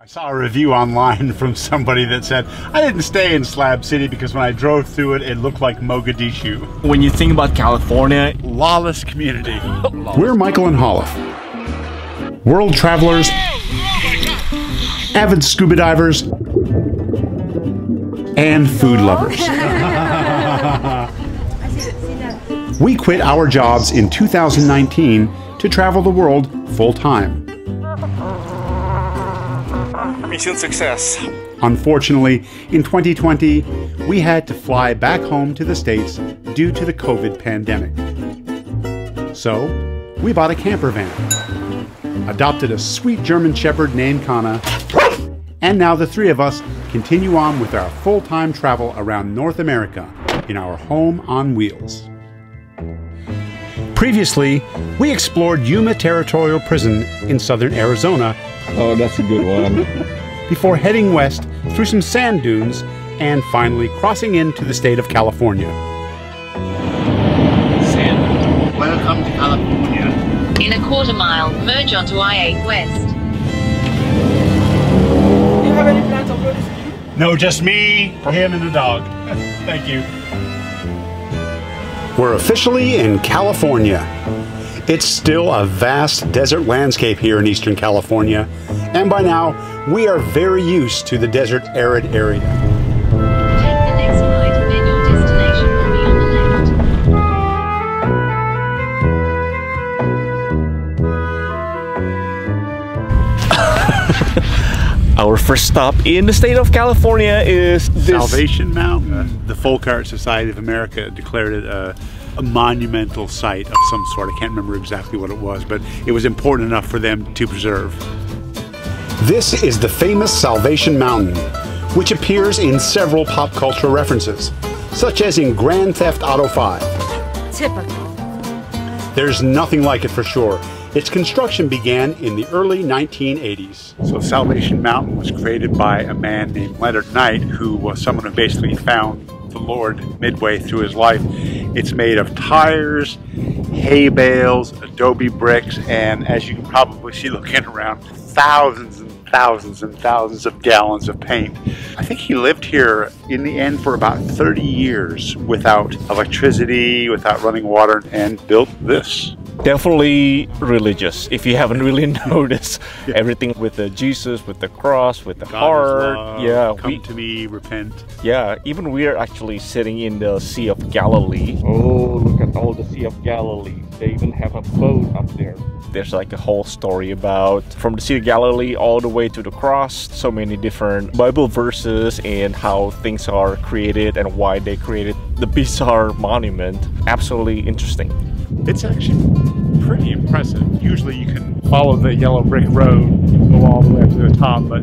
I saw a review online from somebody that said, I didn't stay in Slab City because when I drove through it, it looked like Mogadishu. When you think about California, lawless community. We're Michael and Holliff, world travelers, avid scuba divers, and food lovers. We quit our jobs in 2019 to travel the world full-time. mission success. Unfortunately, in 2020, we had to fly back home to the States due to the COVID pandemic. So, we bought a camper van, adopted a sweet German Shepherd named Kana, and now the three of us continue on with our full-time travel around North America in our home on wheels. Previously, we explored Yuma Territorial Prison in southern Arizona. Oh, that's a good one. Before heading west through some sand dunes and finally crossing into the state of California. Sand. Welcome to California. In a quarter mile, merge onto I-8 West. Do you have any plans of this? No, just me, him, and the dog. Thank you. We're officially in California. It's still a vast desert landscape here in Eastern California, and by now, we are very used to the desert arid area. Take the next right, then your destination will be on the left. Our first stop in the state of California is this Salvation Mountain. The Folk Art Society of America declared it a monumental site of some sort. I can't remember exactly what it was, but it was important enough for them to preserve. This is the famous Salvation Mountain, which appears in several pop culture references, such as in Grand Theft Auto 5. Typical. There's nothing like it for sure. Its construction began in the early 1980s. So Salvation Mountain was created by a man named Leonard Knight, who was someone who basically found the Lord midway through his life. It's made of tires, hay bales, adobe bricks, and as you can probably see looking around, thousands and thousands and thousands of gallons of paint. I think he lived here in the end for about 30 years without electricity, without running water, and built this. definitely religious. If you haven't really noticed, everything with the Jesus, with the cross, with the heart. Yeah, come to me, repent. Yeah, even we are actually sitting in the Sea of Galilee. Oh, look at all the Sea of Galilee. They even have a boat up there. There's like a whole story about from the Sea of Galilee all the way to the cross. So many different Bible verses and how things are created and why they created the bizarre monument. Absolutely interesting. It's actually pretty impressive. Usually you can follow the yellow brick road and go all the way up to the top, but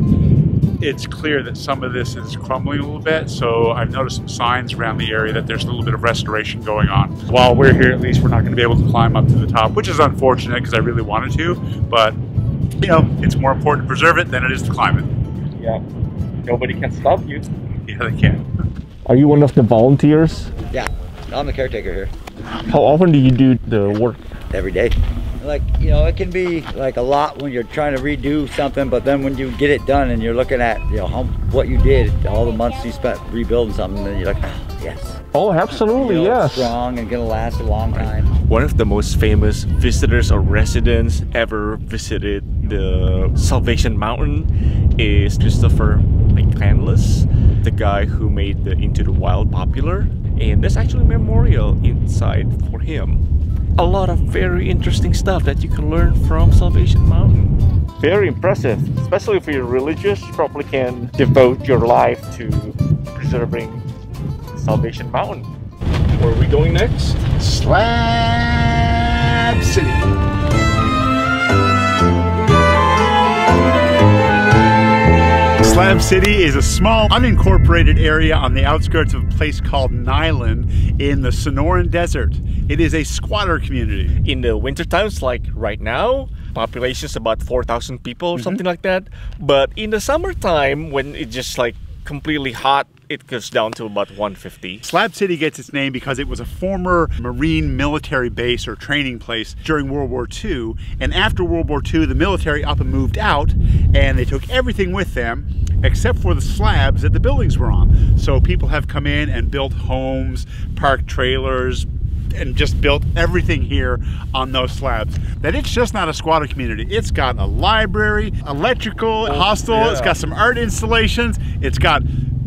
it's clear that some of this is crumbling a little bit, so I've noticed some signs around the area that there's a little bit of restoration going on. While we're here, at least we're not going to be able to climb up to the top, which is unfortunate because I really wanted to, but you know, it's more important to preserve it than it is to climb it. Yeah, nobody can stop you. Yeah, they can. Are you one of the volunteers? Yeah, I'm the caretaker here. How often do you do the work? Every day. Like, you know, it can be like a lot when you're trying to redo something, but then when you get it done and you're looking at, you know, what you did, all the months you spent rebuilding something, then you're like, oh, yes. Oh, absolutely, you know, yes. Strong and gonna last a long time. One of the most famous visitors or residents ever visited the Salvation Mountain is Christopher McCandless, the guy who made the Into the Wild popular. And there's actually a memorial inside for him. A lot of very interesting stuff that you can learn from Salvation Mountain. Very impressive, especially if you're religious. You probably can devote your life to preserving Salvation Mountain. Where are we going next? Slab City. Slab City is a small, unincorporated area on the outskirts of a place called Niland in the Sonoran Desert. It is a squatter community. In the winter times, like right now, population is about 4,000 people or something like that. But in the summertime, when it's just like completely hot it goes down to about 150. Slab City gets its name because it was a former Marine military base or training place during World War II. And after World War II, the military up and moved out, and they took everything with them except for the slabs that the buildings were on. So people have come in and built homes, parked trailers, and just built everything here on those slabs. That it's just not a squatter community. It's got a library, electrical, hostel, it's got some art installations, it's got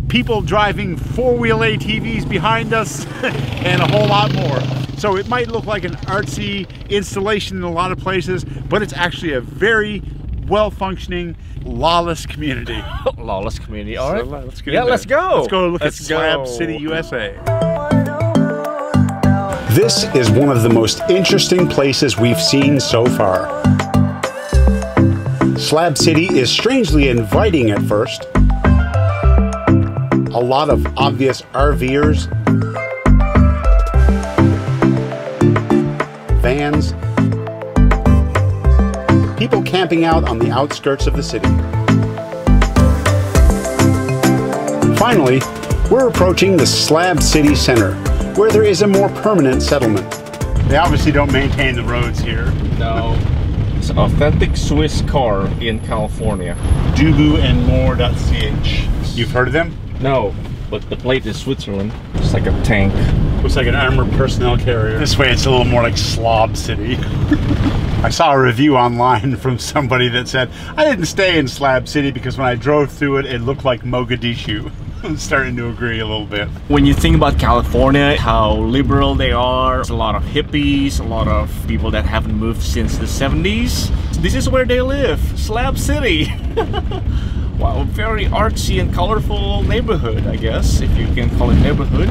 people driving four-wheel ATVs behind us, and a whole lot more. So it might look like an artsy installation in a lot of places, but it's actually a very well-functioning, lawless community. Lawless community, all right. So let's get let's go. Let's go look at Slab City, USA. This is one of the most interesting places we've seen so far. Slab City is strangely inviting at first. A lot of obvious RVers, vans, people camping out on the outskirts of the city. Finally, we're approaching the Slab City Center, where there is a more permanent settlement. They obviously don't maintain the roads here. No. It's an authentic Swiss car in California. dubuandmore.ch. You've heard of them? No, but the plate is Switzerland. It's like a tank. Looks like an armored personnel carrier. This way it's a little more like Slab City. I saw a review online from somebody that said, I didn't stay in Slab City because when I drove through it, it looked like Mogadishu. I'm starting to agree a little bit. When you think about California, how liberal they are, there's a lot of hippies, a lot of people that haven't moved since the 70s. This is where they live, Slab City. Wow, a very artsy and colorful neighborhood, I guess, if you can call it neighborhood.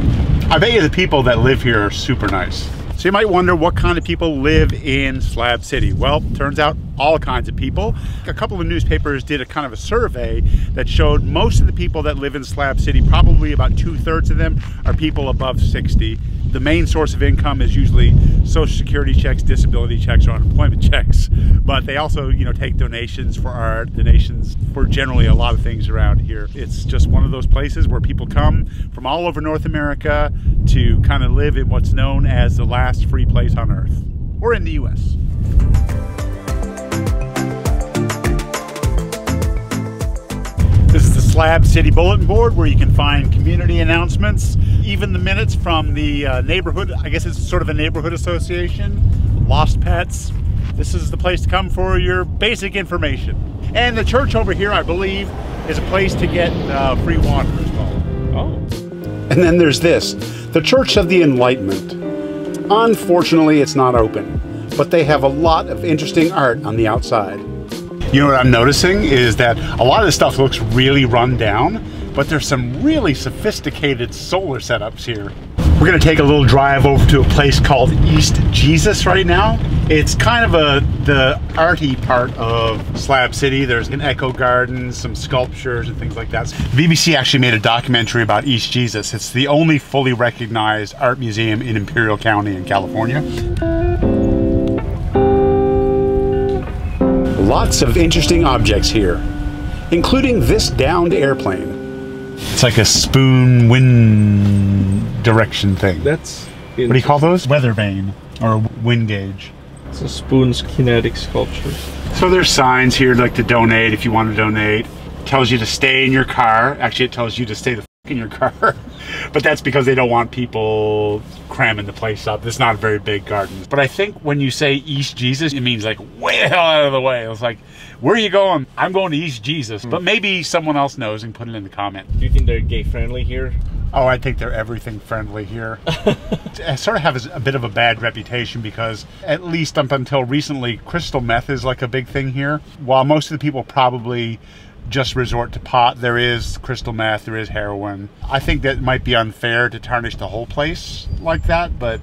I bet you the people that live here are super nice. So you might wonder what kind of people live in Slab City. Well, turns out all kinds of people. A couple of newspapers did a kind of a survey that showed most of the people that live in Slab City, probably about 2/3 of them, are people above 60. The main source of income is usually Social Security checks, disability checks, or unemployment checks. But they also, take donations for art, donations for generally a lot of things around here. It's just one of those places where people come from all over North America to kind of live in what's known as the last free place on earth, or in the US. This is the Slab City Bulletin Board, where you can find community announcements, even the minutes from the neighborhood, I guess it's sort of a neighborhood association, lost pets. This is the place to come for your basic information. And the church over here, I believe, is a place to get free water as well. Oh. And then there's this, the Church of the Enlightenment. Unfortunately, it's not open, but they have a lot of interesting art on the outside. You know what I'm noticing is that a lot of this stuff looks really run down, but there's some really sophisticated solar setups here. We're gonna take a little drive over to a place called East Jesus right now. It's kind of the arty part of Slab City. There's an eco garden, some sculptures and things like that. The BBC actually made a documentary about East Jesus. It's the only fully recognized art museum in Imperial County in California. Lots of interesting objects here, including this downed airplane. It's like a spoon wind direction thing. That's... What do you call those? Weather vane or wind gauge. It's a spoon's kinetic sculpture. So there's signs here like to donate if you want to donate. It tells you to stay in your car. Actually, it tells you to stay the f in your car. But that's because they don't want people cramming the place up. It's not a very big garden. But I think when you say East Jesus, it means like way the hell out of the way. It's like, where are you going? I'm going to East Jesus. But maybe someone else knows and put it in the comment. Do you think they're gay friendly here? Oh, I think they're everything friendly here. I sort of have a bit of a bad reputation because at least up until recently, crystal meth is like a big thing here. While most of the people probably just resort to pot, there is crystal meth, there is heroin. I think that might be unfair to tarnish the whole place like that, but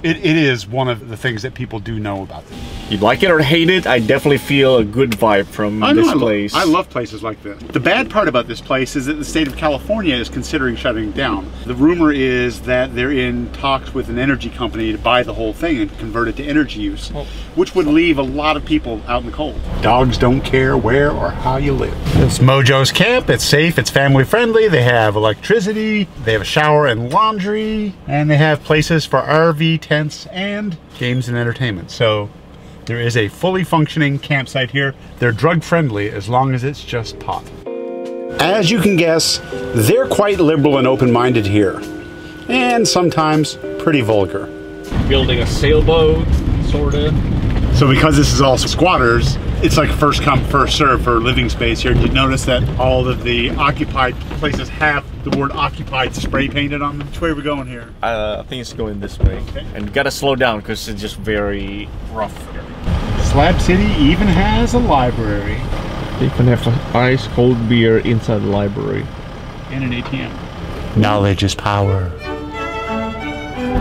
It is one of the things that people do know about this. You like it or hate it, I definitely feel a good vibe from this place. I love places like this. The bad part about this place is that the state of California is considering shutting it down. The rumor is that they're in talks with an energy company to buy the whole thing and convert it to energy use, which would leave a lot of people out in the cold. Dogs don't care where or how you live. It's Mojo's Camp. It's safe, it's family friendly. They have electricity, they have a shower and laundry, and they have places for RV tents and games and entertainment. So there is a fully functioning campsite here. They're drug friendly as long as it's just pot. As you can guess, they're quite liberal and open-minded here, and sometimes pretty vulgar. Building a sailboat, sorta. So because this is all squatters, it's like first come, first serve for living space here. Did you notice that all of the occupied places have the word occupied spray painted on them? Which way are we going here? I think it's going this way. Okay. And you gotta slow down because it's just very rough here. Slab City even has a library. They can have ice cold beer inside the library. And an ATM. Knowledge is power.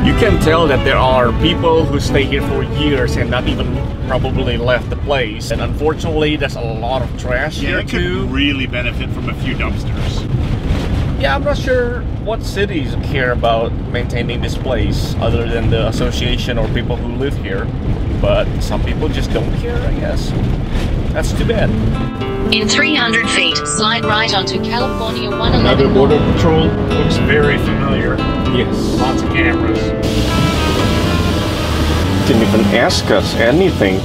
You can tell that there are people who stay here for years and not even probably left the place. And unfortunately, there's a lot of trash Yeah, here it too. could really benefit from a few dumpsters. Yeah, I'm not sure what cities care about maintaining this place other than the association or people who live here. But some people just don't care, I guess. That's too bad. In 300 feet, slide right onto California Another 111 border North. patrol. Looks very familiar. Yes. Lots of cameras. Didn't even ask us anything.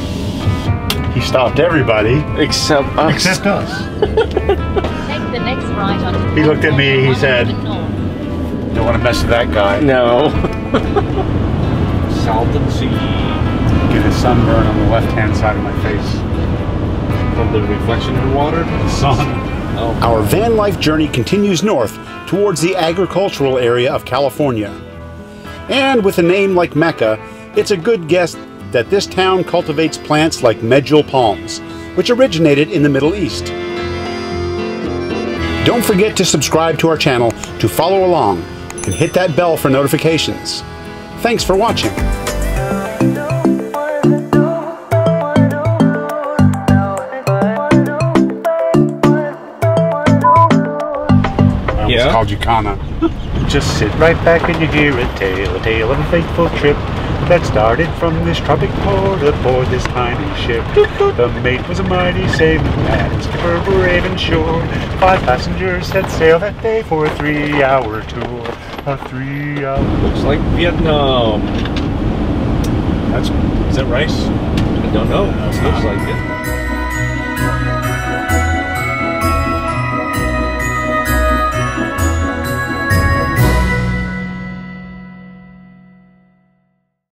He stopped everybody Except us. except us. Take the next right onto He looked at me, he said, 111 North. Don't want to mess with that guy. No. Salton Sea. Get a sunburn on the left-hand side of my face. From the reflection in the water. Sun. Oh. Our van life journey continues north towards the agricultural area of California. And with a name like Mecca, it's a good guess that this town cultivates plants like medjool palms, which originated in the Middle East. Don't forget to subscribe to our channel to follow along and hit that bell for notifications. Thanks for watching. Yeah? Called you Kana. Just sit right back and you hear a tale of a fateful trip that started from this tropic port aboard this tiny ship. The mate was a mighty sailing man, skipper brave and sure. 5 passengers set sail that day for a 3-hour tour. A 3-hour. Looks like Vietnam. Is that rice? I don't know. Looks like it.